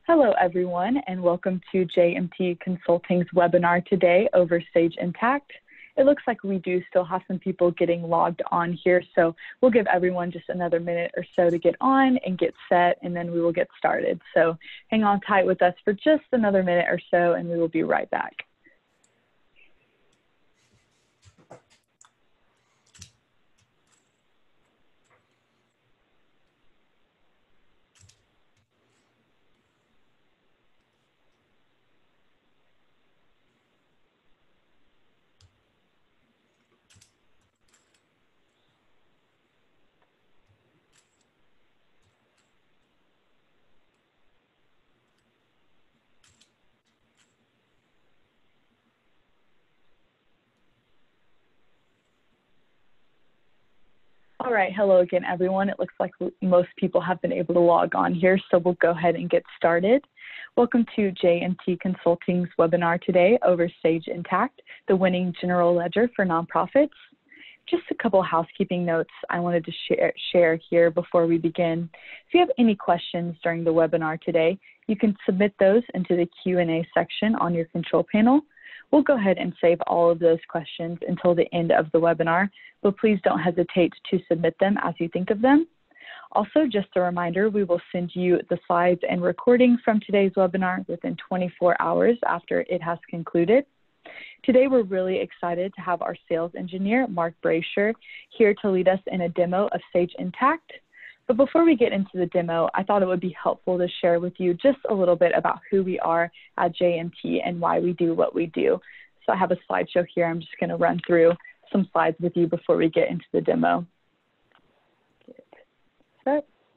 Hello, everyone, and welcome to JMT Consulting's webinar today over Sage Intacct. It looks like we do still have some people getting logged on here, so we'll give everyone just another minute or so to get on and get set, and then we will get started. So hang on tight with us for just another minute or so, and we will be right back. All right, hello again, everyone. It looks like most people have been able to log on here, so we'll go ahead and get started. Welcome to JMT Consulting's webinar today over Sage Intacct, the winning general ledger for nonprofits. Just a couple housekeeping notes I wanted to share here before we begin. If you have any questions during the webinar today, you can submit those into the Q&A section on your control panel. We'll go ahead and save all of those questions until the end of the webinar, but please don't hesitate to submit them as you think of them. Also, just a reminder, we will send you the slides and recording from today's webinar within 24 hours after it has concluded. Today, we're really excited to have our sales engineer, Mark Braisher, here to lead us in a demo of Sage Intacct. But before we get into the demo, I thought it would be helpful to share with you just a little bit about who we are at JMT and why we do what we do. So I have a slideshow here. I'm just going to run through some slides with you before we get into the demo.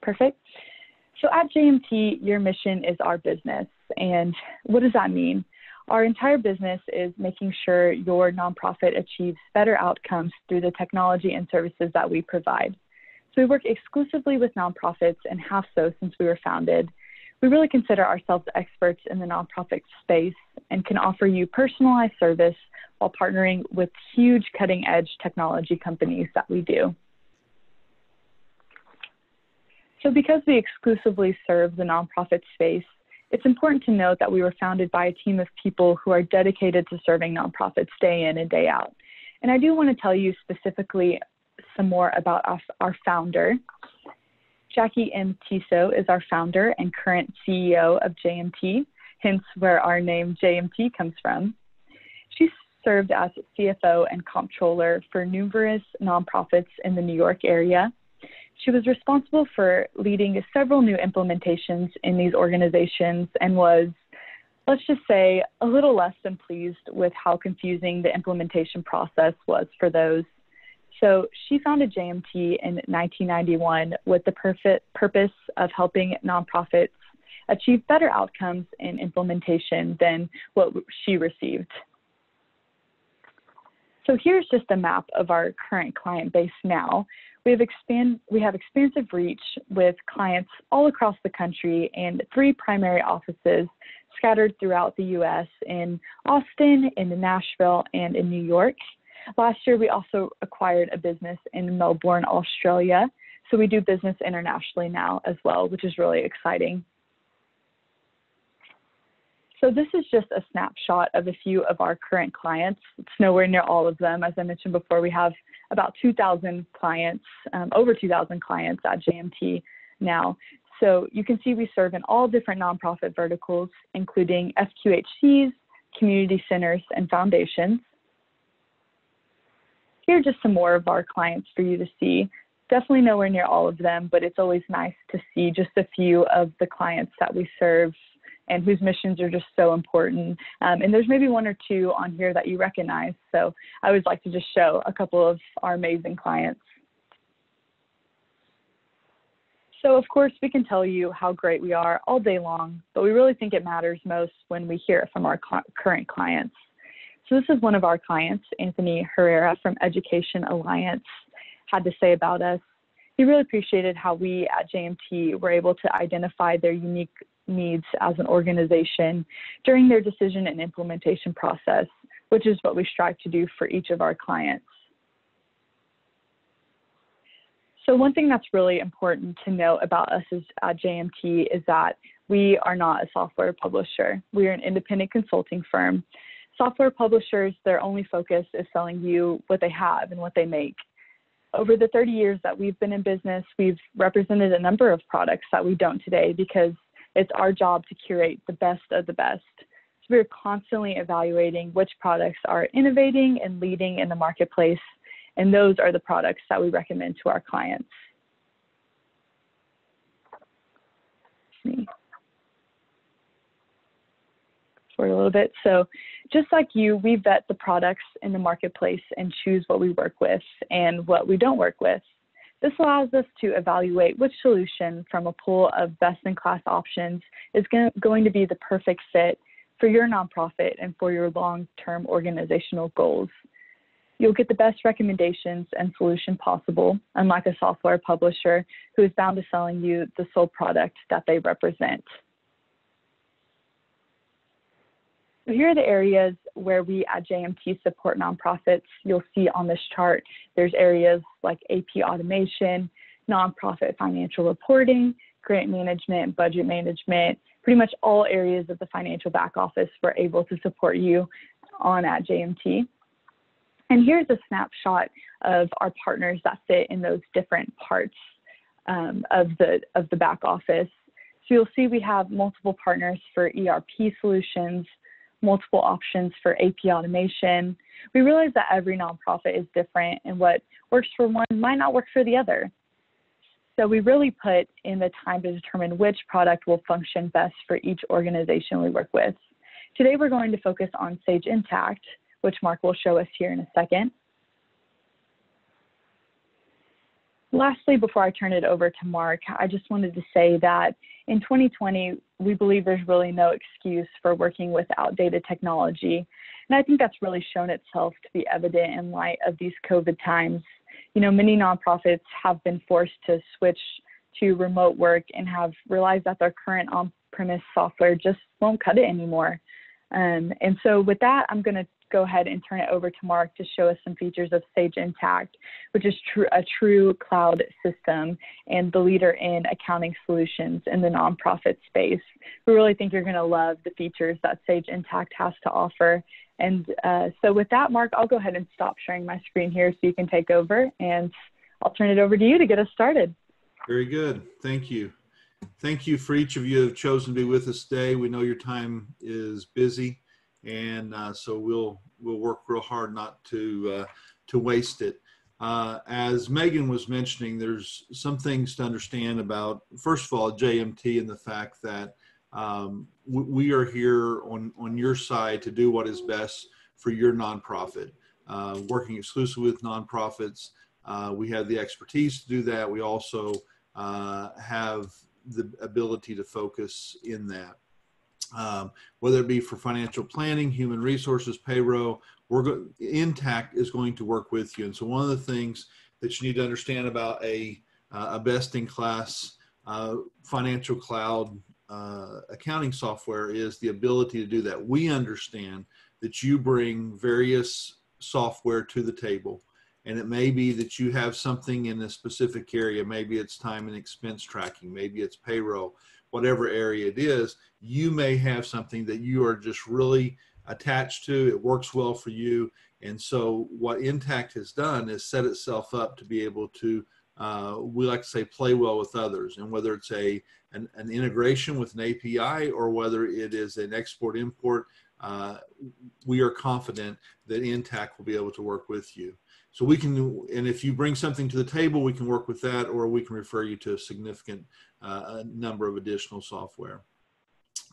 Perfect. So at JMT, your mission is our business. And what does that mean? Our entire business is making sure your nonprofit achieves better outcomes through the technology and services that we provide. So we work exclusively with nonprofits and have so since we were founded. We really consider ourselves experts in the nonprofit space and can offer you personalized service while partnering with huge cutting-edge technology companies that we do. So because we exclusively serve the nonprofit space, it's important to note that we were founded by a team of people who are dedicated to serving nonprofits day in and day out. And I do want to tell you specifically some more about our founder. Jackie M. Tiso is our founder and current CEO of JMT, hence where our name JMT comes from. She served as CFO and comptroller for numerous nonprofits in the New York area. She was responsible for leading several new implementations in these organizations and was, let's just say, a little less than pleased with how confusing the implementation process was for those. So she founded JMT in 1991 with the purpose of helping nonprofits achieve better outcomes in implementation than what she received. So here's just a map of our current client base now. We have expansive reach with clients all across the country and 3 primary offices scattered throughout the U.S. in Austin, in Nashville, and in New York. Last year, we also acquired a business in Melbourne, Australia. So we do business internationally now as well, which is really exciting. So this is just a snapshot of a few of our current clients. It's nowhere near all of them. As I mentioned before, we have about 2,000 clients, over 2,000 clients at JMT now. So you can see we serve in all different nonprofit verticals, including FQHCs, community centers, and foundations. Here are just some more of our clients for you to see. Definitely nowhere near all of them, but it's always nice to see just a few of the clients that we serve and whose missions are just so important. And there's maybe 1 or 2 on here that you recognize. So I always like to just show a couple of our amazing clients. So of course, we can tell you how great we are all day long, but we really think it matters most when we hear it from our current clients. So this is one of our clients, Anthony Herrera from Education Alliance, had to say about us. He really appreciated how we at JMT were able to identify their unique needs as an organization during their decision and implementation process, which is what we strive to do for each of our clients. So one thing that's really important to note about us at JMT is that we are not a software publisher. We are an independent consulting firm. Software publishers, their only focus is selling you what they have and what they make. Over the 30 years that we've been in business, we've represented a number of products that we don't today because it's our job to curate the best of the best. So we're constantly evaluating which products are innovating and leading in the marketplace, and those are the products that we recommend to our clients. For a little bit. So just like you, we vet the products in the marketplace and choose what we work with and what we don't work with. This allows us to evaluate which solution from a pool of best-in-class options is going to be the perfect fit for your nonprofit and for your long-term organizational goals. You'll get the best recommendations and solution possible, unlike a software publisher who is bound to selling you the sole product that they represent. So here are the areas where we at JMT support nonprofits. You'll see on this chart, there's areas like AP automation, nonprofit financial reporting, grant management, budget management, pretty much all areas of the financial back office we're able to support you on at JMT. And here's a snapshot of our partners that fit in those different parts of the back office. So you'll see we have multiple partners for ERP solutions, multiple options for AP automation. We realize that every nonprofit is different and what works for one might not work for the other. So we really put in the time to determine which product will function best for each organization we work with. Today we're going to focus on Sage Intacct, which Mark will show us here in a second. Lastly, before I turn it over to Mark, I just wanted to say that in 2020, we believe there's really no excuse for working with outdated technology. And I think that's really shown itself to be evident in light of these COVID times. You know, many nonprofits have been forced to switch to remote work and have realized that their current on-premise software just won't cut it anymore. And so with that, I'm going to go ahead and turn it over to Mark to show us some features of Sage Intacct, which is a true cloud system and the leader in accounting solutions in the nonprofit space. We really think you're going to love the features that Sage Intacct has to offer. And so with that, Mark, I'll go ahead and stop sharing my screen here so you can take over, and I'll turn it over to you to get us started. Very good. Thank you. Thank you for each of you who have chosen to be with us today. We know your time is busy, and so we'll work real hard not to waste it. As Megan was mentioning, there's some things to understand about, first of all, JMT and the fact that we are here on your side to do what is best for your nonprofit. Working exclusively with nonprofits, we have the expertise to do that. We also have the ability to focus in that. Whether it be for financial planning, human resources, payroll, Intacct is going to work with you. And so one of the things that you need to understand about a best-in-class financial cloud accounting software is the ability to do that. We understand that you bring various software to the table, and it may be that you have something in a specific area. Maybe it's time and expense tracking, maybe it's payroll, whatever area it is. You may have something that you are just really attached to. It works well for you. And so what Intacct has done is set itself up to be able to, we like to say, play well with others. And whether it's an integration with an API or whether it is an export-import, we are confident that Intacct will be able to work with you. So we can, and if you bring something to the table, we can work with that, or we can refer you to a significant number of additional software.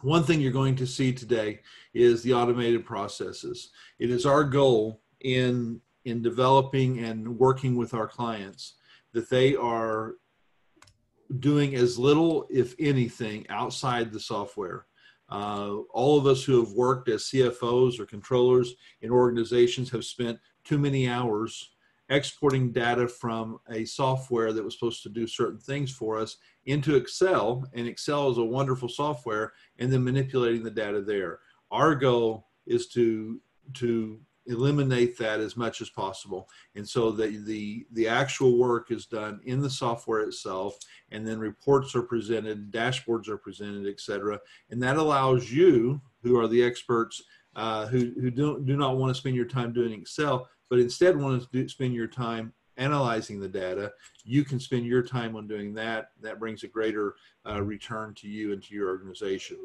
One thing you're going to see today is the automated processes. It is our goal in developing and working with our clients that they are doing as little, if anything, outside the software. All of us who have worked as CFOs or controllers in organizations have spent too many hours exporting data from a software that was supposed to do certain things for us into Excel, and Excel is a wonderful software, and then manipulating the data there. Our goal is to eliminate that as much as possible. And so the actual work is done in the software itself, and then reports are presented, dashboards are presented, etc. And that allows you, who are the experts, who do not want to spend your time doing Excel, but instead want to spend your time analyzing the data. You can spend your time on doing that. That brings a greater return to you and to your organization.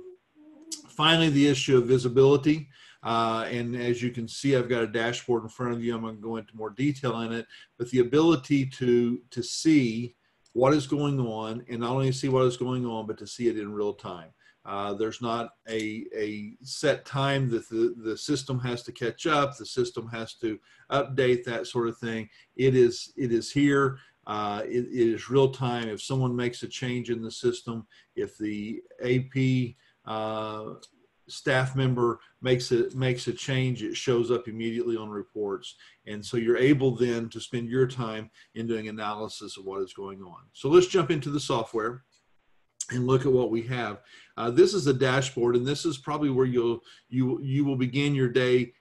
Finally, the issue of visibility. And as you can see, I've got a dashboard in front of you. I'm going to go into more detail in it, but the ability to see what is going on, and not only see what is going on, but to see it in real time. There's not a set time that the system has to catch up. The system has to update, that sort of thing. It is here. It is real time. If someone makes a change in the system, if the AP staff member makes a change, it shows up immediately on reports. And so you're able then to spend your time in doing analysis of what is going on. So let's jump into the software and look at what we have. This is a dashboard, and this is probably where you will begin your day,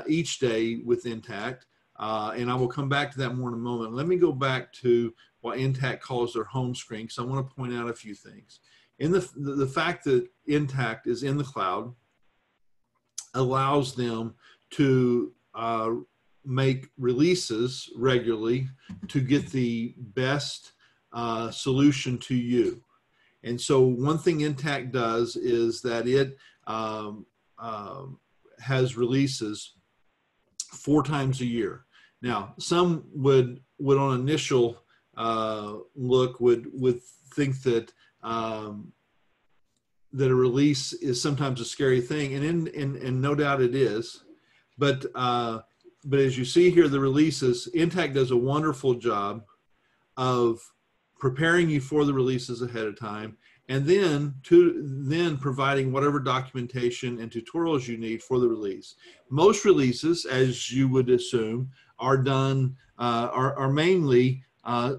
each day with Intacct. And I will come back to that more in a moment. Let me go back to what Intacct calls their home screen, because I want to point out a few things. In the fact that Intacct is in the cloud allows them to make releases regularly to get the best solution to you. And so one thing Intacct does is that it has releases 4 times a year. Now, some would on initial look would think that that a release is sometimes a scary thing, and no doubt it is. But as you see here, the releases, Intacct does a wonderful job of preparing you for the releases ahead of time, and then providing whatever documentation and tutorials you need for the release. Most releases, as you would assume, are done are mainly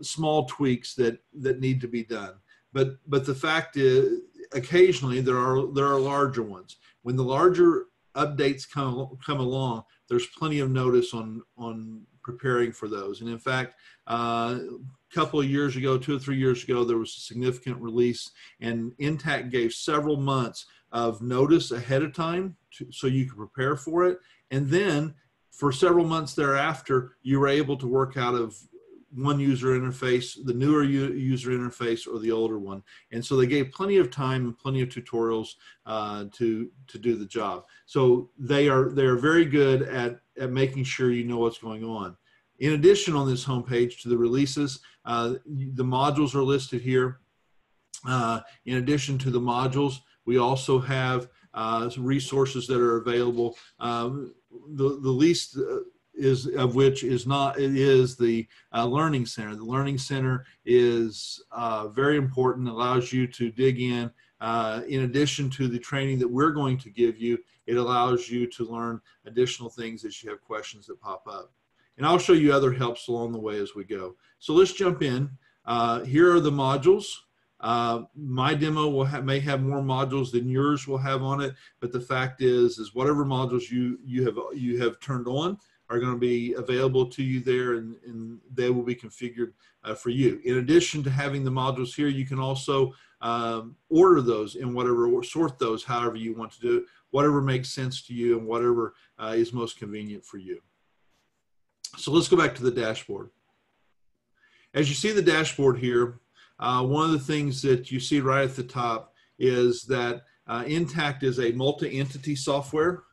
small tweaks that need to be done. But the fact is, occasionally there are larger ones. When the larger updates come along, there's plenty of notice on preparing for those. And in fact, couple of years ago, 2 or 3 years ago, there was a significant release, and Intacct gave several months of notice ahead of time so you could prepare for it. And then for several months thereafter, you were able to work out of one user interface, the newer user interface, or the older one. And so they gave plenty of time and plenty of tutorials to do the job. So they are very good at making sure you know what's going on. In addition, on this homepage to the releases, the modules are listed here. In addition to the modules, we also have some resources that are available. The least of which is the Learning Center. The Learning Center is very important, allows you to dig in. In addition to the training that we're going to give you, it allows you to learn additional things as you have questions that pop up. And I'll show you other helps along the way as we go. So let's jump in. Here are the modules. My demo may have more modules than yours will have on it, but the fact is whatever modules you have turned on are going to be available to you there, and they will be configured for you. In addition to having the modules here, you can also order those in whatever, or sort those however you want to do it, whatever makes sense to you and whatever is most convenient for you. So let's go back to the dashboard. As you see the dashboard here, one of the things that you see right at the top is that Intacct is a multi-entity software.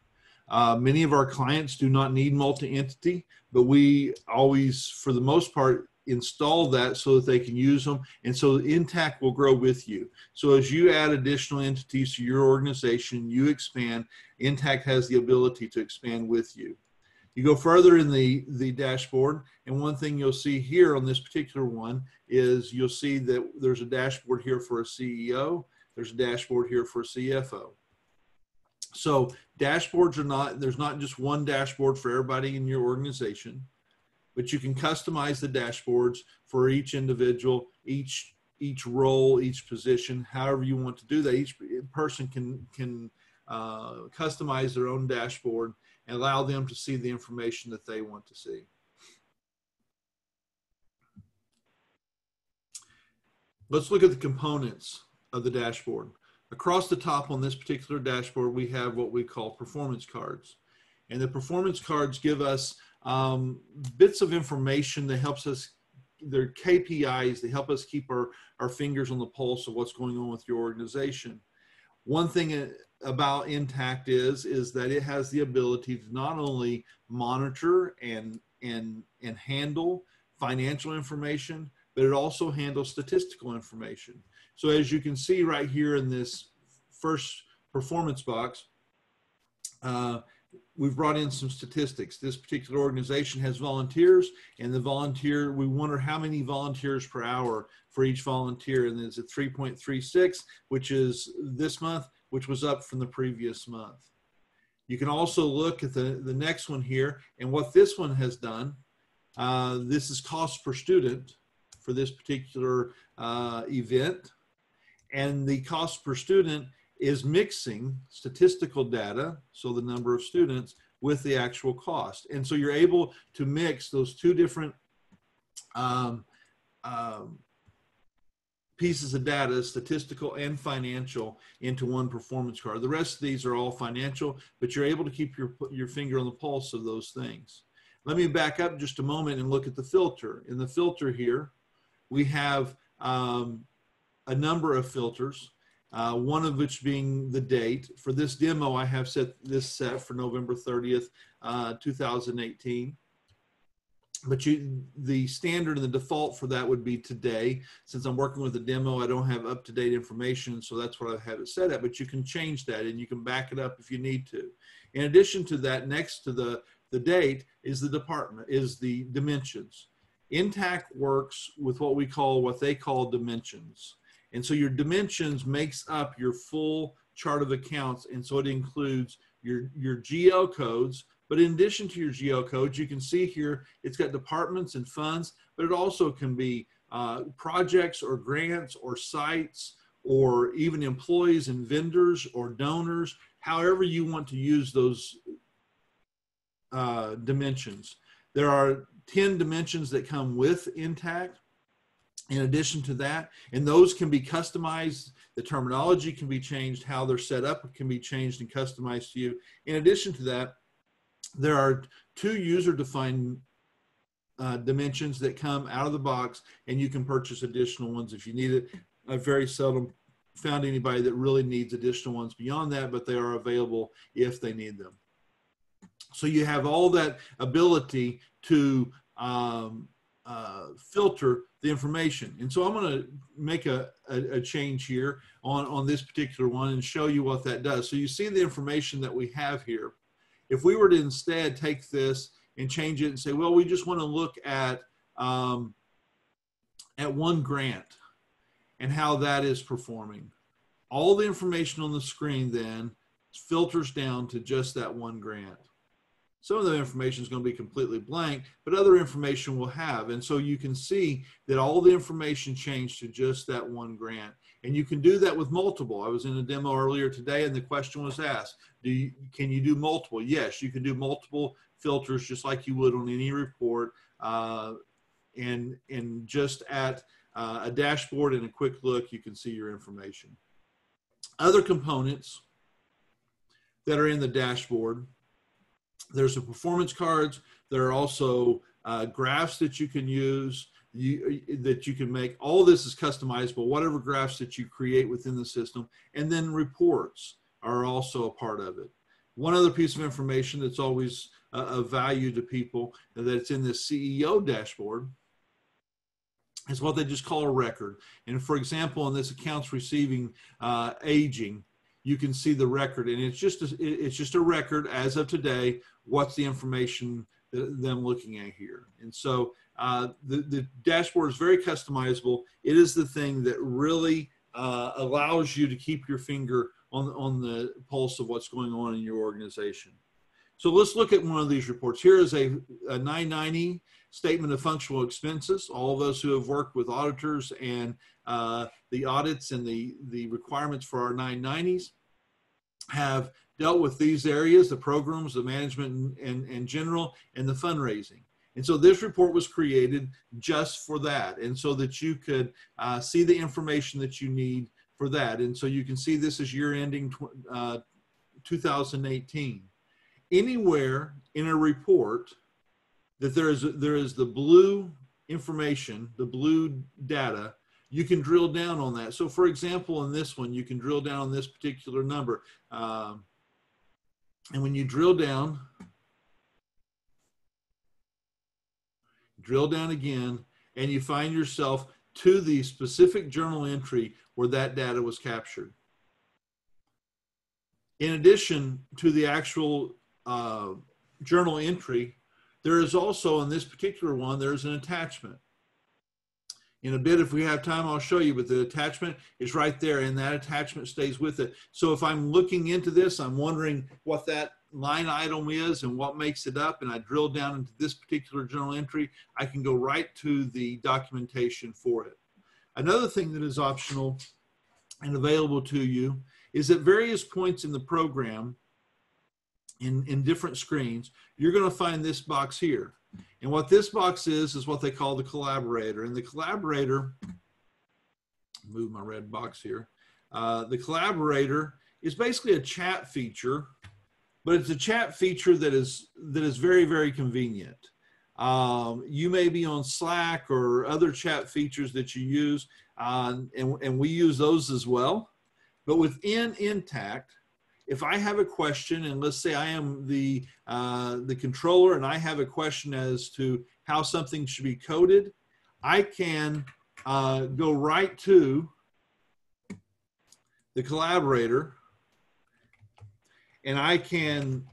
Many of our clients do not need multi-entity, but we always, for the most part, install that so that they can use them. And so Intacct will grow with you. So as you add additional entities to your organization, you expand, Intacct has the ability to expand with you. You go further in the dashboard, and one thing you'll see here on this particular one is you'll see that there's a dashboard here for a CEO. There's a dashboard here for a CFO. So dashboards are not, there's not just one dashboard for everybody in your organization, but you can customize the dashboards for each individual, each role, each position, however you want to do that. Each person can customize their own dashboard. and allow them to see the information that they want to see. Let's look at the components of the dashboard. Across the top on this particular dashboard, we have what we call performance cards. And the performance cards give us bits of information that helps us, they're KPIs, they help us keep our fingers on the pulse of what's going on with your organization. One thing about Intacct is that it has the ability to not only monitor and handle financial information, but it also handles statistical information. So as you can see right here in this first performance box, we've brought in some statistics. This particular organization has volunteers, and we wonder how many volunteers per hour for each volunteer, and it's at 3.36, which is this month, which was up from the previous month. You can also look at the next one here, and what this one has done. This is cost per student for this particular event, and the cost per student is mixing statistical data, so the number of students, with the actual cost. And so you're able to mix those two different pieces of data, statistical and financial, into one performance card. The rest of these are all financial, but you're able to keep your finger on the pulse of those things. Let me back up just a moment and look at the filter. In the filter here, we have a number of filters. One of which being the date. For this demo, I have set for November 30th, 2018. But the standard and the default for that would be today. Since I'm working with a demo, I don't have up-to-date information, so that's what I have it set at. But you can change that, and you can back it up if you need to. In addition to that, next to the date is the dimensions. Intacct works with what they call dimensions. And so your dimensions makes up your full chart of accounts. And so it includes your GL codes. But in addition to your GL codes, you can see here, it's got departments and funds, but it also can be projects or grants or sites or even employees and vendors or donors, however you want to use those dimensions. There are 10 dimensions that come with Intacct. In addition to that, and those can be customized, the terminology can be changed, how they're set up can be changed and customized to you. In addition to that, there are 2 user-defined dimensions that come out of the box, and you can purchase additional ones if you need it. I've very seldom found anybody that really needs additional ones beyond that, but they are available if they need them. So you have all that ability to filter the information. And so I'm going to make a change here on this particular one and show you what that does. So you see the information that we have here. If we were to instead take this and change it and say, well, we just want to look at one grant and how that is performing. All the information on the screen then filters down to just that one grant. Some of the information is going to be completely blank, but other information will have. And so you can see that all the information changed to just that one grant. And you can do that with multiple. I was in a demo earlier today, and the question was asked, can you do multiple? Yes, you can do multiple filters just like you would on any report. And just at a dashboard and a quick look, you can see your information. Other components that are in the dashboard, there's the performance cards. There are also graphs that you can use, that you can make. All this is customizable, whatever graphs that you create within the system. And then reports are also a part of it. One other piece of information that's always of value to people that's in this CEO dashboard is what they just call a record. And for example, in this accounts receiving aging, you can see the record, and it's just a record as of today. What's the information that I'm looking at here? And so the dashboard is very customizable. It is the thing that really allows you to keep your finger on the pulse of what's going on in your organization. So let's look at one of these reports. Here is a 990 statement of functional expenses. All of us who have worked with auditors and the audits and the requirements for our 990s have dealt with these areas, the programs, the management and general, and the fundraising. And so this report was created just for that, and so that you could see the information that you need for that. And so you can see this is year ending 2018. Anywhere in a report that there is the blue information, the blue data, you can drill down on that. So for example, in this one, you can drill down on this particular number. And when you drill down again, and you find yourself to the specific journal entry where that data was captured. In addition to the actual journal entry, there is also, in this particular one, there's an attachment. In a bit, if we have time, I'll show you, but the attachment is right there, and that attachment stays with it. So if I'm looking into this, I'm wondering what that line item is and what makes it up, and I drill down into this particular journal entry, I can go right to the documentation for it. Another thing that is optional and available to you is at various points in the program, in different screens, you're going to find this box here. And what this box is what they call the collaborator. And the collaborator, move my red box here, the collaborator is basically a chat feature, but it's a chat feature that is very, very convenient. You may be on Slack or other chat features that you use, and we use those as well. But within Intacct, if I have a question, and let's say I am the controller and I have a question as to how something should be coded, I can go right to the collaborator, and I can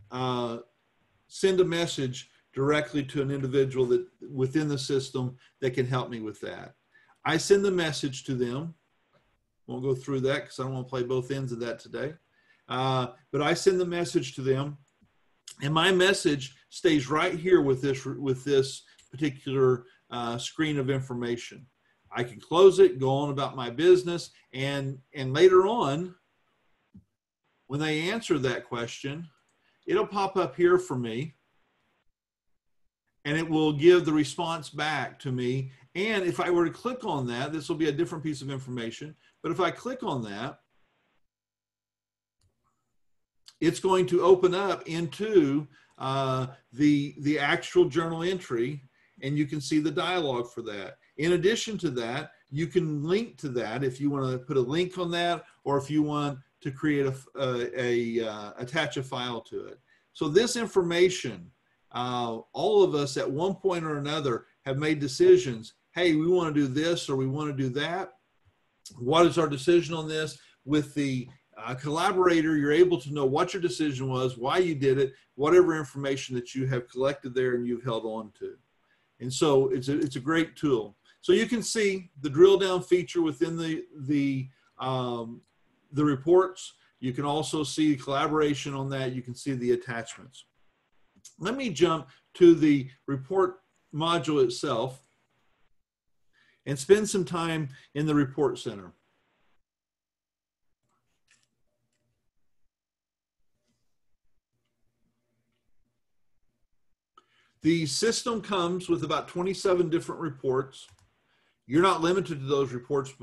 send a message directly to an individual that within the system that can help me with that. I send the message to them. Won't go through that because I don't want to play both ends of that today. But I send the message to them, and my message stays right here with this particular screen of information. I can close it, go on about my business, and later on, when they answer that question, it'll pop up here for me, and it will give the response back to me. And if I were to click on that, this will be a different piece of information, but if I click on that, it's going to open up into the actual journal entry, and you can see the dialogue for that. In addition to that, you can link to that if you want to put a link on that, or if you want to create attach a file to it. So this information, all of us at one point or another have made decisions. Hey, we want to do this or we want to do that. What is our decision on this? With the collaborator, you're able to know what your decision was, why you did it, whatever information that you have collected there and you've held on to. And so it's a great tool. So you can see the drill down feature within the reports. You can also see collaboration on that. You can see the attachments. Let me jump to the report module itself and spend some time in the report center. The system comes with about 27 different reports. You're not limited to those reports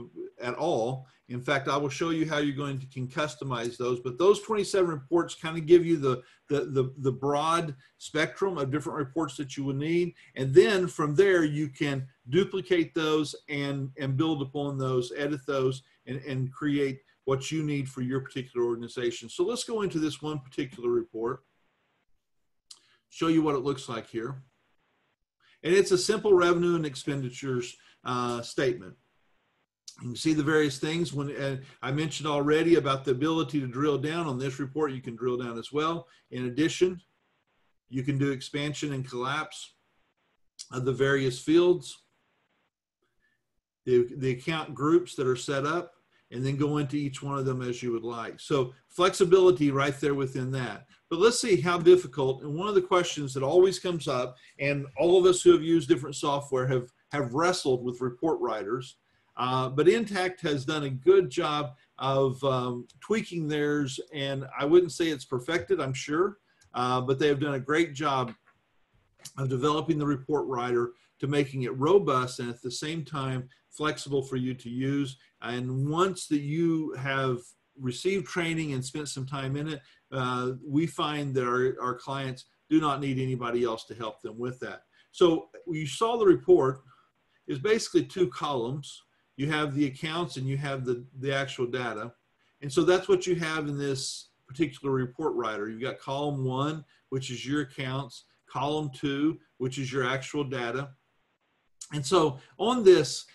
at all. In fact, I will show you how you're going to can customize those, but those 27 reports kind of give you the broad spectrum of different reports that you will need. And then from there, you can duplicate those and build upon those, edit those, and create what you need for your particular organization. So let's go into this one particular report, show you what it looks like here. And it's a simple revenue and expenditures statement. You can see the various things. When I mentioned already about the ability to drill down on this report, you can drill down as well. In addition, you can do expansion and collapse of the various fields, the account groups that are set up, and then go into each one of them as you would like. So flexibility right there within that. But let's see how difficult, and one of the questions that always comes up, and all of us who have used different software have wrestled with report writers, But Intacct has done a good job of tweaking theirs, and I wouldn't say it's perfected, I'm sure, but they have done a great job of developing the report writer to making it robust and at the same time flexible for you to use. And once that you have received training and spent some time in it, we find that our clients do not need anybody else to help them with that. So you saw the report is basically 2 columns. You have the accounts and you have the actual data. And so that's what you have in this particular report writer. You've got column 1, which is your accounts, column 2, which is your actual data. And so on this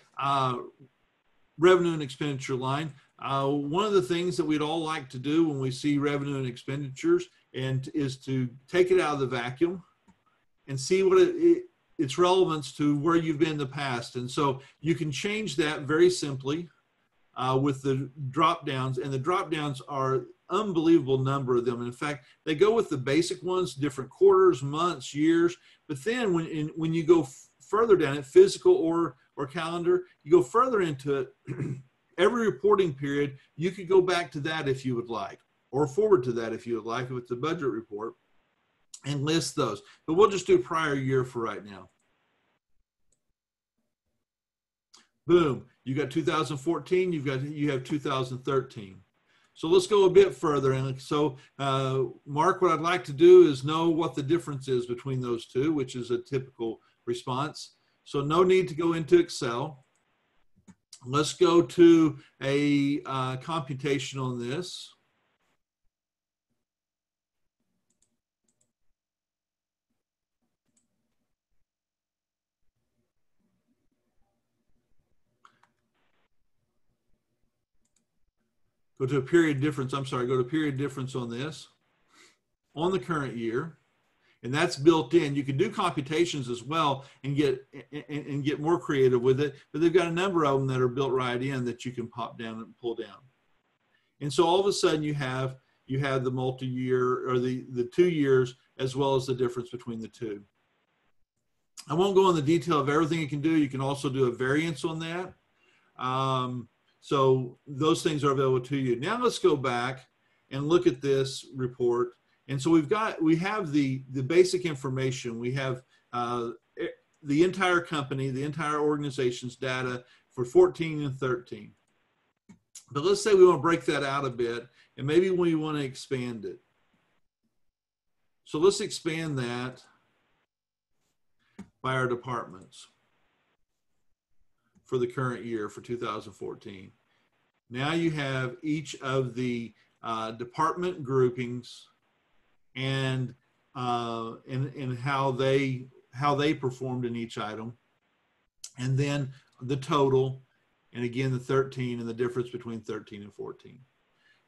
revenue and expenditure line, one of the things that we'd all like to do when we see revenue and expenditures is to take it out of the vacuum and see what its relevance to where you've been in the past. And so you can change that very simply with the drop downs, and the drop downs are unbelievable number of them. In fact, they go with the basic ones, different quarters, months, years, but then when you go further down it, physical or calendar, you go further into it, every reporting period, you could go back to that if you would like, or forward to that if you would like with the budget report and list those. But we'll just do prior year for right now. Boom, you got 2014, you have 2013. So let's go a bit further. And so, Mark, what I'd like to do is know what the difference is between those two, which is a typical response. So no need to go into Excel. Let's go to a computation on this. Go to a period difference, I'm sorry, go to period difference on this, on the current year, and that's built in. You can do computations as well and get more creative with it, but they've got a number of them that are built right in that you can pop down and pull down. And so all of a sudden you have the multi-year, or the 2 years, as well as the difference between the two. I won't go into the detail of everything you can do. You can also do a variance on that. So those things are available to you. Now let's go back and look at this report. And so we have the basic information. We have the entire company, the entire organization's data for 14 and 13. But let's say we want to break that out a bit, and maybe we want to expand it. So let's expand that by our departments for the current year, for 2014. Now you have each of the department groupings and how they performed in each item, and then the total, and again the 13 and the difference between 13 and 14.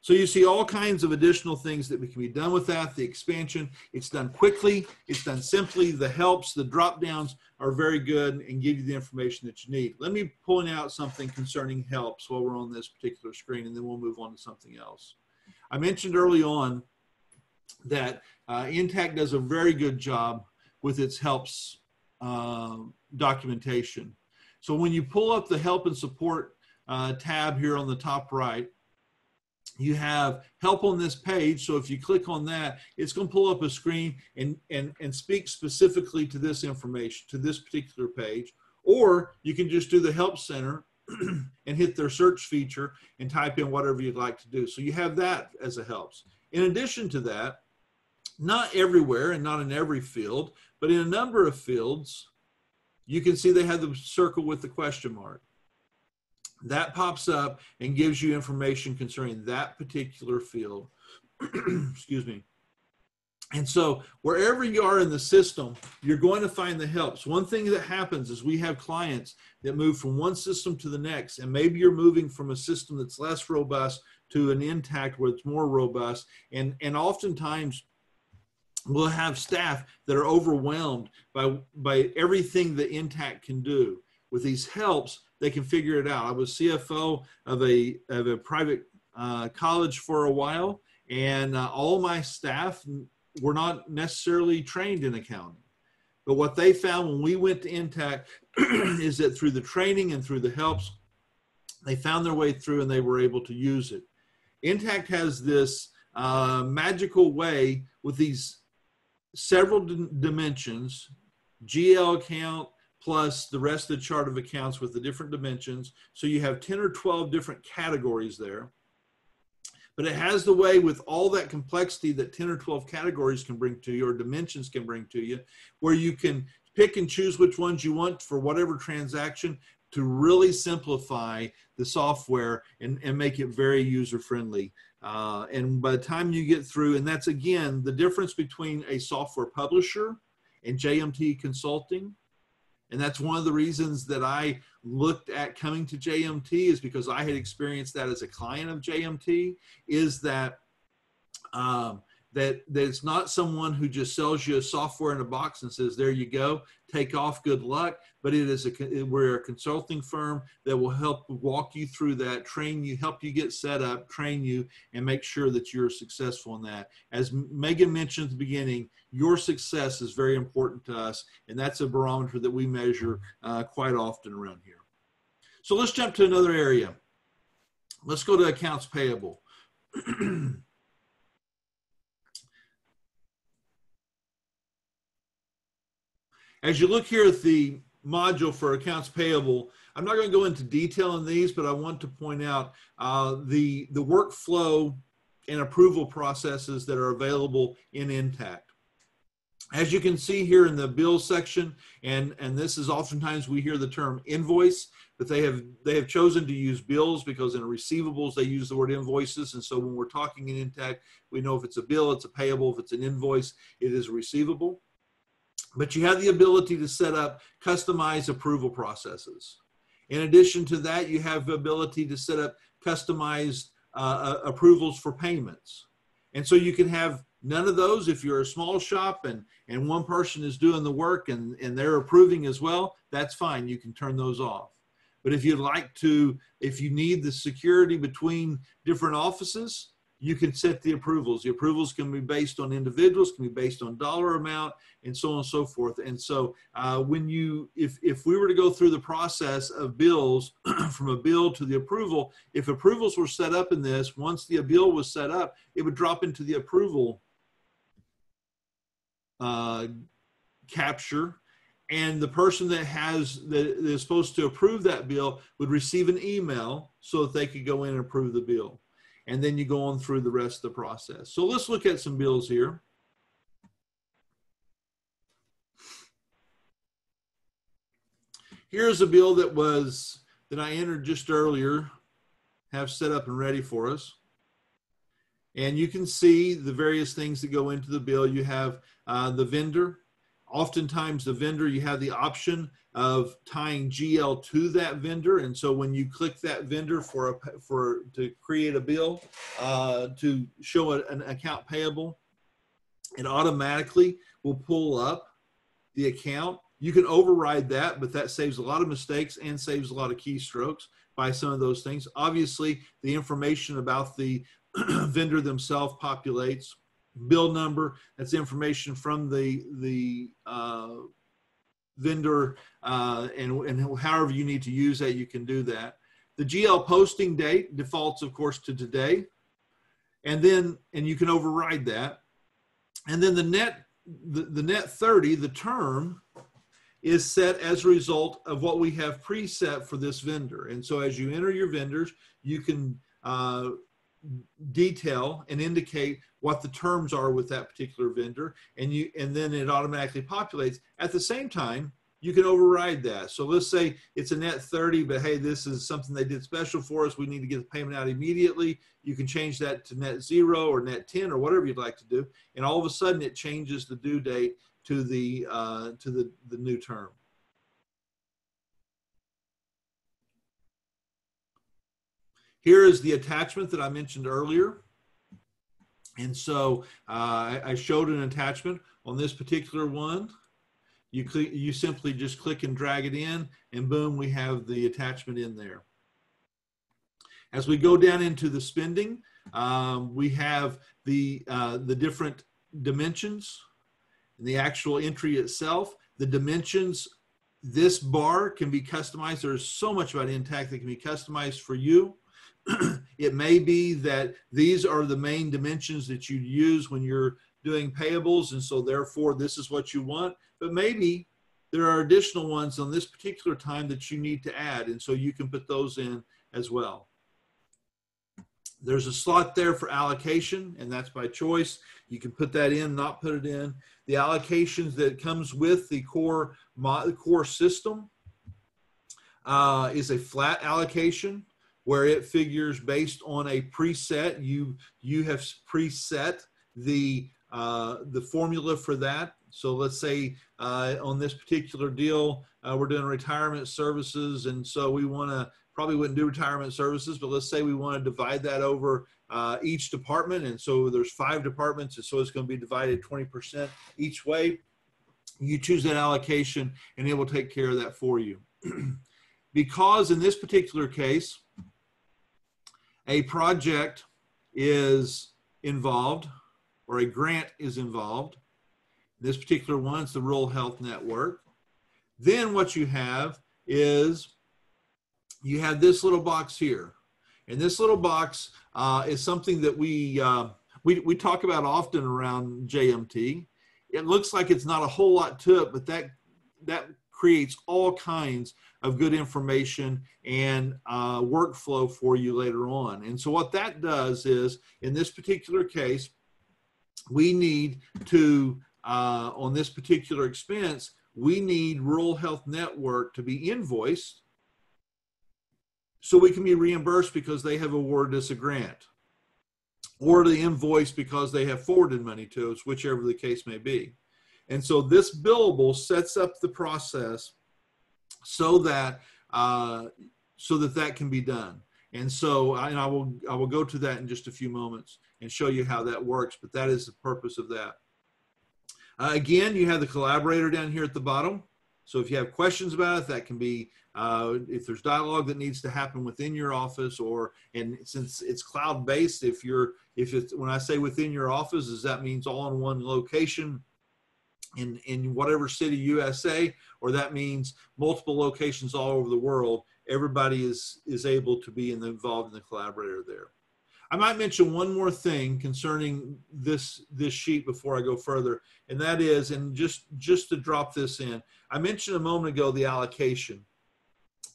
So you see all kinds of additional things that can be done with that. The expansion, it's done quickly, it's done simply. The helps, the drop downs are very good and give you the information that you need. Let me point out something concerning helps while we're on this particular screen, and then we'll move on to something else. I mentioned early on that Intacct does a very good job with its helps documentation. So when you pull up the help and support tab here on the top right, you have help on this page. So if you click on that, it's going to pull up a screen and speak specifically to this information, to this particular page. Or you can just do the help center and hit their search feature and type in whatever you'd like to do. So you have that as a helps. In addition to that, not everywhere and not in every field, but in a number of fields, you can see they have the circle with the question mark. That pops up and gives you information concerning that particular field. Excuse me. And so wherever you are in the system, you're going to find the helps. One thing that happens is we have clients that move from one system to the next, and maybe you're moving from a system that's less robust to an Intacct where it's more robust. And oftentimes we'll have staff that are overwhelmed by everything that Intacct can do. With these helps, they can figure it out. I was CFO of a private college for a while, and all my staff were not necessarily trained in accounting. But what they found when we went to Intacct is that through the training and through the helps, they found their way through and they were able to use it. Intacct has this magical way with these several dimensions, GL account plus the rest of the chart of accounts with the different dimensions. So you have 10 or 12 different categories there. But it has the way with all that complexity that 10 or 12 categories can bring to you, or dimensions can bring to you, where you can pick and choose which ones you want for whatever transaction to really simplify the software and make it very user-friendly. And by the time you get through, and that's again, the difference between a software publisher and JMT Consulting. And that's one of the reasons that I looked at coming to JMT, is because I had experienced that as a client of JMT, is that that it's not someone who just sells you a software in a box and says, there you go, take off, good luck. But it is we're a consulting firm that will help walk you through that, train you, help you get set up, train you, and make sure that you're successful in that. As Megan mentioned at the beginning, your success is very important to us, and that's a barometer that we measure quite often around here. So let's jump to another area. Let's go to accounts payable. As you look here at the module for accounts payable, I'm not going to go into detail on these, but I want to point out the workflow and approval processes that are available in Intacct. As you can see here in the bill section, and this is oftentimes we hear the term invoice, but they have chosen to use bills because in receivables they use the word invoices. And so when we're talking in Intacct, we know if it's a bill, it's a payable. If it's an invoice, it is a receivable. But you have the ability to set up customized approval processes. In addition to that, you have the ability to set up customized approvals for payments. And so you can have none of those if you're a small shop and one person is doing the work and they're approving as well, that's fine. You can turn those off. But if you'd like to, if you need the security between different offices, you can set the approvals. The approvals can be based on individuals, can be based on dollar amount, and so on and so forth. And so when you, if we were to go through the process of bills from a bill to the approval, if approvals were set up in this, once the bill was set up, it would drop into the approval capture. And the person that is supposed to approve that bill would receive an email so that they could go in and approve the bill. And then you go on through the rest of the process. So let's look at some bills here. Here's a bill that I entered just earlier, have set up and ready for us. And you can see the various things that go into the bill. You have the vendor. Oftentimes the vendor, you have the option of tying GL to that vendor. And so when you click that vendor to create a bill to show an account payable, it automatically will pull up the account. You can override that, but that saves a lot of mistakes and saves a lot of keystrokes by some of those things. Obviously, the information about the vendor themselves populates. Bill number, that's information from the vendor, and however you need to use that, you can do that. The GL posting date defaults, of course, to today, and you can override that. And then the net 30, the term, is set as a result of what we have preset for this vendor. And so as you enter your vendors, you can detail and indicate what the terms are with that particular vendor, and then it automatically populates. At the same time, you can override that. So let's say it's a net 30, but hey, this is something they did special for us. We need to get the payment out immediately. You can change that to net 0 or net 10 or whatever you'd like to do. And all of a sudden it changes the due date to the new term. Here is the attachment that I mentioned earlier. And so I showed an attachment on this particular one. You simply just click and drag it in, and boom, we have the attachment in there. As we go down into the spending, we have the different dimensions and the actual entry itself. The dimensions This bar can be customized. There's so much about Intacct that can be customized for you. It may be that these are the main dimensions that you use when you're doing payables, and so therefore this is what you want. But maybe there are additional ones on this particular time that you need to add, and so you can put those in as well. There's a slot there for allocation, and that's by choice. You can put that in, not put it in. The allocations that comes with the core system is a flat allocation where it figures based on a preset. You have preset the formula for that. So let's say on this particular deal, we're doing retirement services, and so we want to probably wouldn't do retirement services, but let's say we want to divide that over each department, and so there's 5 departments, and so it's going to be divided 20% each way. You choose that allocation, and it will take care of that for you. Because in this particular case, a project is involved, or a grant is involved. This particular one is the Rural Health Network. Then what you have is you have this little box here. And this little box is something that we talk about often around JMT. It looks like it's not a whole lot to it, but that creates all kinds of good information and workflow for you later on. And so what that does is, in this particular case, we need to, on this particular expense, we need Rural Health Network to be invoiced so we can be reimbursed because they have awarded us a grant, or the invoice because they have forwarded money to us, whichever the case may be. And so this billable sets up the process so that that can be done. And so I will go to that in just a few moments and show you how that works, but that is the purpose of that. Again, you have the collaborator down here at the bottom. So if you have questions about it, that can be, if there's dialogue that needs to happen within your office, and since it's cloud-based, when I say within your office, that means all in one location in whatever city, USA, or that means multiple locations all over the world, everybody is able to be involved in the collaborator there. I might mention one more thing concerning this sheet before I go further, and that is, and just to drop this in, I mentioned a moment ago the allocation.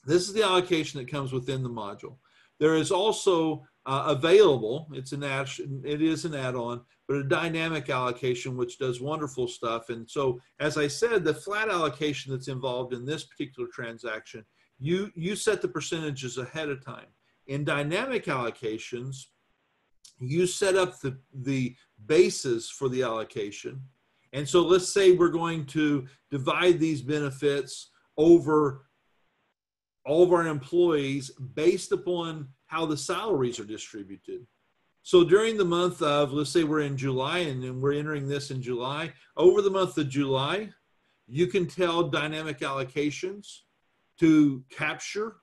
This is the allocation that comes within the module. There is also available, it is an add-on, but a dynamic allocation which does wonderful stuff. And so, as I said, the flat allocation that's involved in this particular transaction, you set the percentages ahead of time. In dynamic allocations, you set up the basis for the allocation. And so let's say we're going to divide these benefits over all of our employees based upon how the salaries are distributed. So during the month of, let's say we're in July and we're entering this in July, over the month of July, you can tell dynamic allocations to capture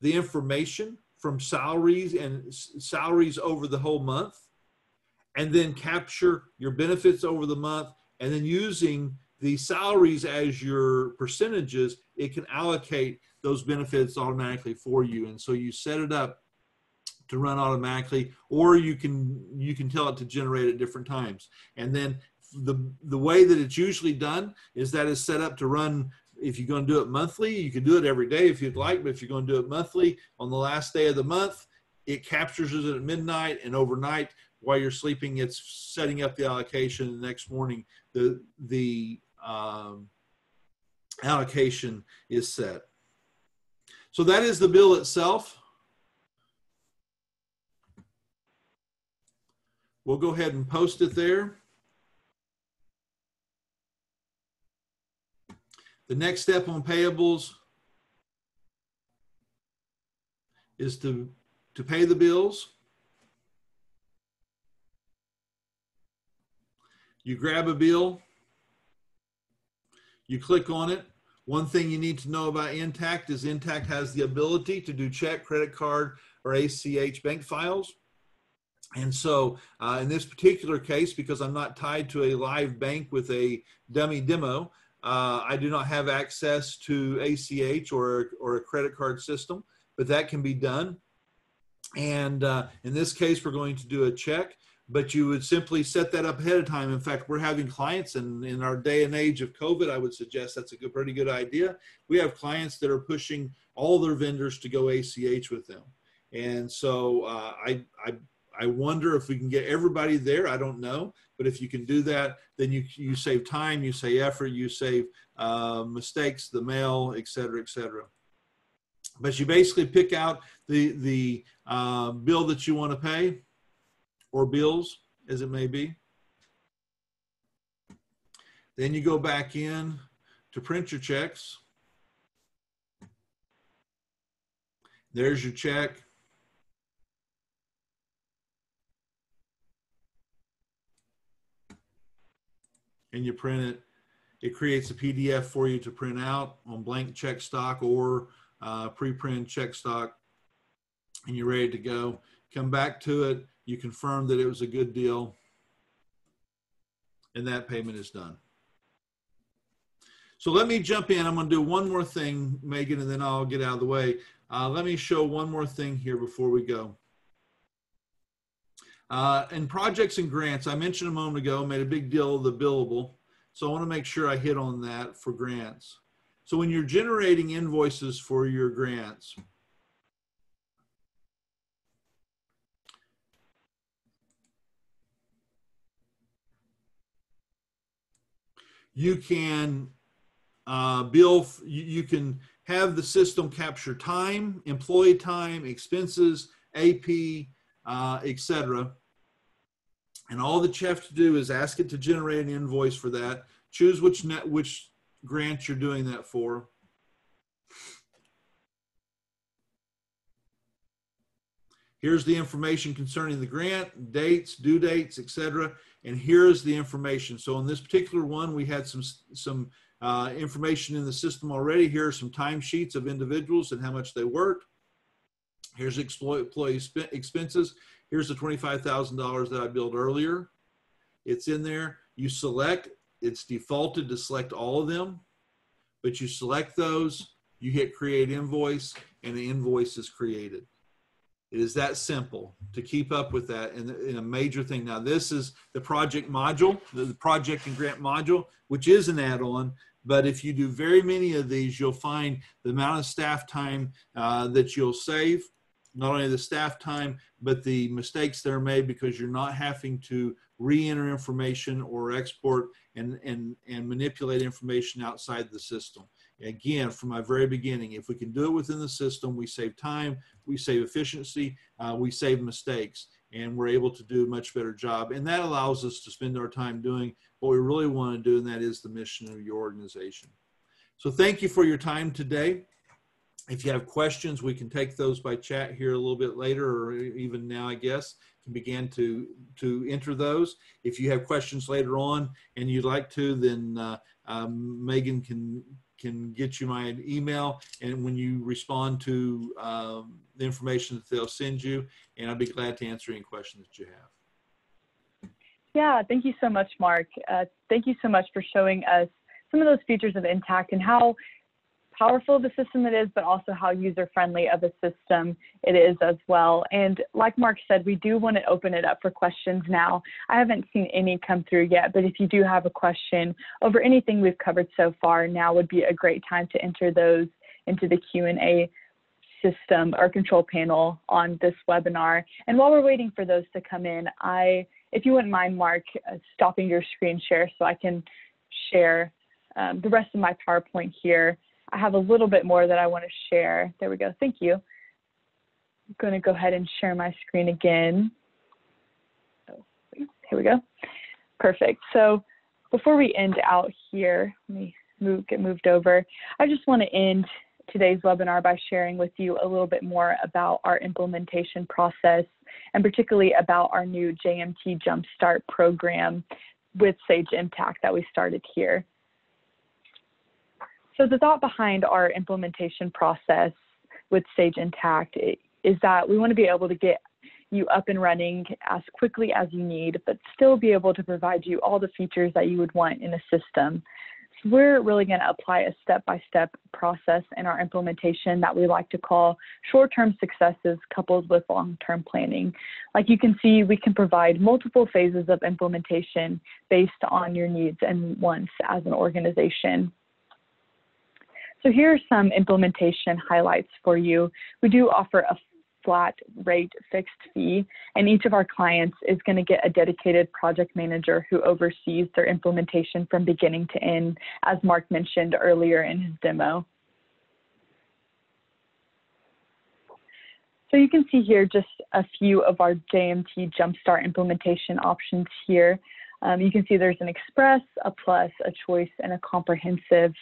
the information from salaries and salaries over the whole month, and then capture your benefits over the month, and then using the salaries as your percentages, it can allocate those benefits automatically for you. And so you set it up to run automatically, or you can tell it to generate at different times. And then the way that it's usually done is that it's set up to run. If you're going to do it monthly, you can do it every day if you'd like, but if you're going to do it monthly, on the last day of the month, it captures it at midnight, and overnight while you're sleeping, it's setting up the allocation. The next morning, the allocation is set. So that is the bill itself. We'll go ahead and post it there. The next step on payables is to pay the bills. You grab a bill, you click on it. One thing you need to know about Intacct is Intacct has the ability to do check, credit card, or ACH bank files. And so in this particular case, because I'm not tied to a live bank with a dummy demo, I do not have access to ACH or a credit card system, but that can be done. And in this case, we're going to do a check, but you would simply set that up ahead of time. In fact, we're having clients, and in our day and age of COVID, I would suggest that's a pretty good idea. We have clients that are pushing all their vendors to go ACH with them. And so I wonder if we can get everybody there. I don't know, but if you can do that, then you save time, you save effort, you save mistakes, the mail, et cetera, et cetera. But you basically pick out the bill that you want to pay, or bills, as it may be. Then you go back in to print your checks. There's your check. And you print it. It creates a PDF for you to print out on blank check stock or pre-print check stock, and you're ready to go. Come back to it. You confirm that it was a good deal, and that payment is done. So let me jump in. I'm going to do one more thing, Megan, and then I'll get out of the way. Let me show one more thing here before we go. In projects and grants, I mentioned a moment ago, made a big deal of the billable. So I want to make sure I hit on that for grants. So when you're generating invoices for your grants, you can you can have the system capture time, employee time, expenses, AP, etc. And all that you have to do is ask it to generate an invoice for that. Choose which grant you're doing that for. Here's the information concerning the grant, dates, due dates, etc. And here's the information. So in this particular one, we had some information in the system already. Here are some timesheets of individuals and how much they worked. Here's employee expenses. Here's the $25,000 that I billed earlier. It's in there. You select, it's defaulted to select all of them, but you select those, you hit create invoice, and the invoice is created. It is that simple to keep up with that in a major thing. Now, this is the project module, the project and grant module, which is an add-on. But if you do very many of these, you'll find the amount of staff time that you'll save, not only the staff time, but the mistakes that are made because you're not having to re-enter information or export and manipulate information outside the system. Again, from my very beginning, if we can do it within the system, we save time, we save efficiency, we save mistakes, and we're able to do a much better job. And that allows us to spend our time doing what we really want to do, and that is the mission of your organization. So thank you for your time today. If you have questions, we can take those by chat here a little bit later, or even now, I guess, can begin to enter those. If you have questions later on and you'd like to, then Megan can get you my email, and when you respond to the information that they'll send you, and I'll be glad to answer any questions that you have. Yeah, thank you so much, Mark. Thank you so much for showing us some of those features of Intacct and how powerful the system it is, but also how user-friendly of a system it is as well. And like Mark said, we do want to open it up for questions now. I haven't seen any come through yet, but if you do have a question over anything we've covered so far, now would be a great time to enter those into the Q&A system or control panel on this webinar. And while we're waiting for those to come in, if you wouldn't mind, Mark, stopping your screen share so I can share the rest of my PowerPoint here. I have a little bit more that I want to share. There we go. Thank you. I'm going to go ahead and share my screen again. Oh, here we go. Perfect. So before we end out here, let me get moved over. I just want to end today's webinar by sharing with you a little bit more about our implementation process, and particularly about our new JMT Jumpstart program with Sage Intacct that we started here. So the thought behind our implementation process with Sage Intacct is that we want to be able to get you up and running as quickly as you need, but still be able to provide you all the features that you would want in a system. we're really going to apply a step-by-step process in our implementation that we like to call short-term successes coupled with long-term planning. Like you can see, we can provide multiple phases of implementation based on your needs and wants as an organization. So here are some implementation highlights for you. We do offer a flat rate fixed fee, and each of our clients is going to get a dedicated project manager who oversees their implementation from beginning to end, as Mark mentioned earlier in his demo. So you can see here just a few of our JMT Jumpstart implementation options here. You can see there's an Express, a Plus, a Choice, and a Comprehensive.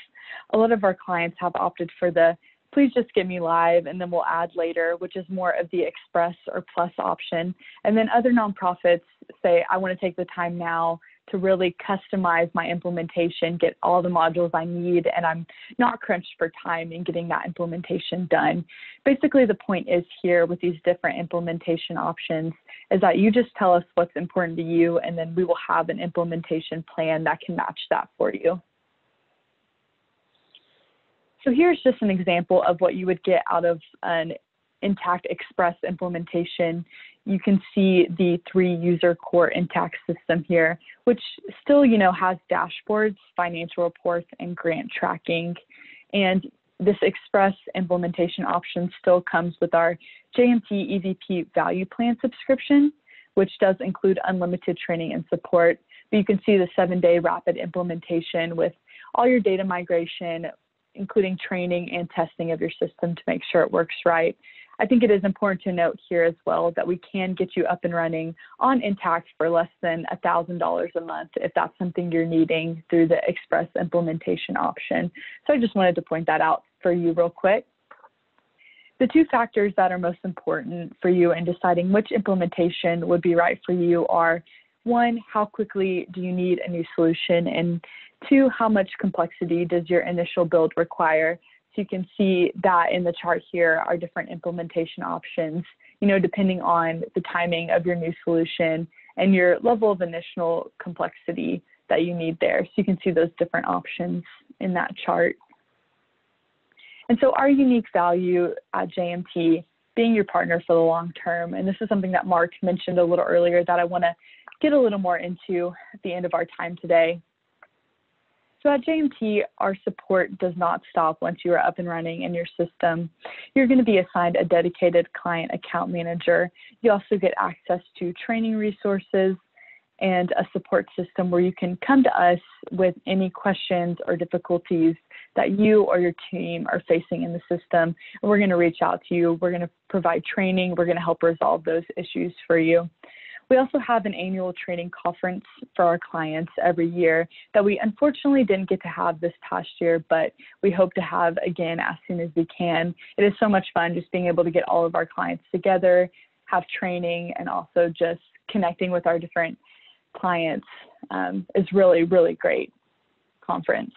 A lot of our clients have opted for the please just get me live and then we'll add later, which is more of the Express or Plus option. And then other nonprofits say, I want to take the time now to really customize my implementation, get all the modules I need, and I'm not crunched for time in getting that implementation done. Basically, the point is here with these different implementation options is that you just tell us what's important to you, and then we will have an implementation plan that can match that for you. So here's just an example of what you would get out of an Intacct Express implementation. You can see the 3-user core Intacct system here, which still, has dashboards, financial reports, and grant tracking. And this Express implementation option still comes with our JMT EVP Value Plan subscription, which does include unlimited training and support. But you can see the 7-day rapid implementation with all your data migration, including training and testing of your system to make sure it works right. I think it is important to note here as well that we can get you up and running on Intacct for less than $1,000 a month if that's something you're needing through the Express implementation option. So I just wanted to point that out for you real quick. The 2 factors that are most important for you in deciding which implementation would be right for you are, 1, how quickly do you need a new solution? And 2, how much complexity does your initial build require? So you can see that in the chart here are different implementation options, depending on the timing of your new solution and your level of initial complexity that you need there. So you can see those different options in that chart. And so our unique value at JMT, being your partner for the long term, and this is something that Mark mentioned a little earlier that I want to get a little more into at the end of our time today. So at JMT, our support does not stop once you are up and running in your system. You're going to be assigned a dedicated client account manager. You also get access to training resources and a support system where you can come to us with any questions or difficulties that you or your team are facing in the system. And we're going to reach out to you. We're going to provide training. We're going to help resolve those issues for you. We also have an annual training conference for our clients every year that we unfortunately didn't get to have this past year, but we hope to have again as soon as we can. It is so much fun just being able to get all of our clients together, have training, and also just connecting with our different clients is really, really great conference.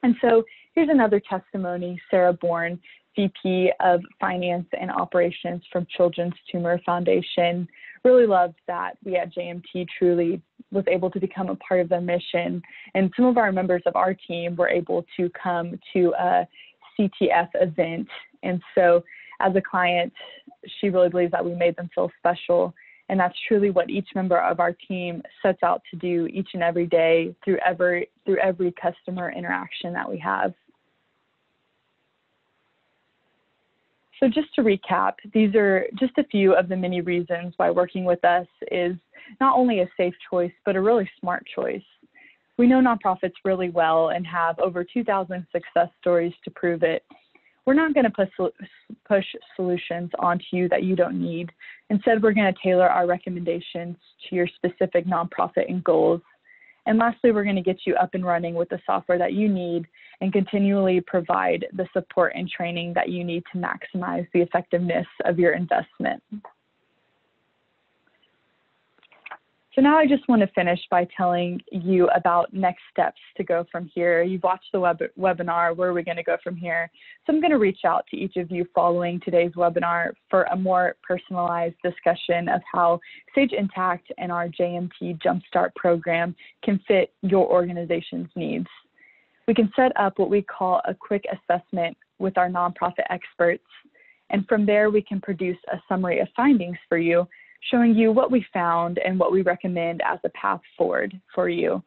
And so here's another testimony. Sarah Bourne, VP of Finance and Operations from Children's Tumor Foundation, really loved that we at JMT truly was able to become a part of their mission. And some of our members of our team were able to come to a CTF event. And so as a client, she really believes that we made them feel special. And that's truly what each member of our team sets out to do each and every day through every customer interaction that we have. So just to recap, these are just a few of the many reasons why working with us is not only a safe choice, but a really smart choice. We know nonprofits really well and have over 2,000 success stories to prove it. We're not going to push solutions onto you that you don't need. Instead, we're going to tailor our recommendations to your specific nonprofit and goals. And lastly, we're going to get you up and running with the software that you need and continually provide the support and training that you need to maximize the effectiveness of your investment. So now I just want to finish by telling you about next steps to go from here. You've watched the webinar. Where are we going to go from here? So I'm going to reach out to each of you following today's webinar for a more personalized discussion of how Sage Intacct and our JMT Jumpstart program can fit your organization's needs. We can set up what we call a quick assessment with our nonprofit experts. And from there, we can produce a summary of findings for you, showing you what we found and what we recommend as a path forward for you.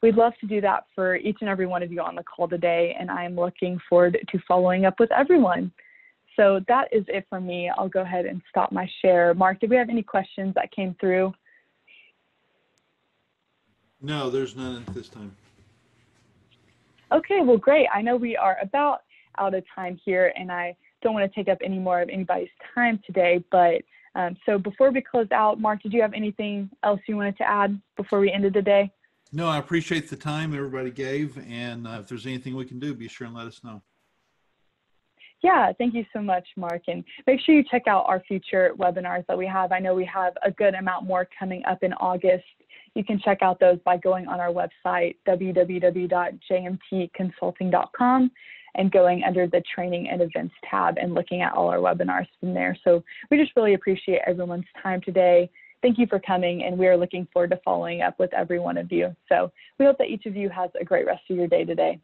We'd love to do that for each and every one of you on the call today, and I'm looking forward to following up with everyone. So that is it for me. I'll go ahead and stop my share. Mark, did we have any questions that came through? No, there's none at this time. Okay, well, great. I know we are about out of time here, and I don't want to take up any more of anybody's time today, but so before we close out, Mark, did you have anything else you wanted to add before we ended the day? No, I appreciate the time everybody gave, and if there's anything we can do, be sure and let us know. Yeah, thank you so much, Mark. And make sure you check out our future webinars that we have. I know we have a good amount more coming up in August. You can check out those by going on our website, www.jmtconsulting.com, and going under the Training and Events tab and looking at all our webinars from there. So we just really appreciate everyone's time today. Thank you for coming, and we are looking forward to following up with every one of you. So we hope that each of you has a great rest of your day today.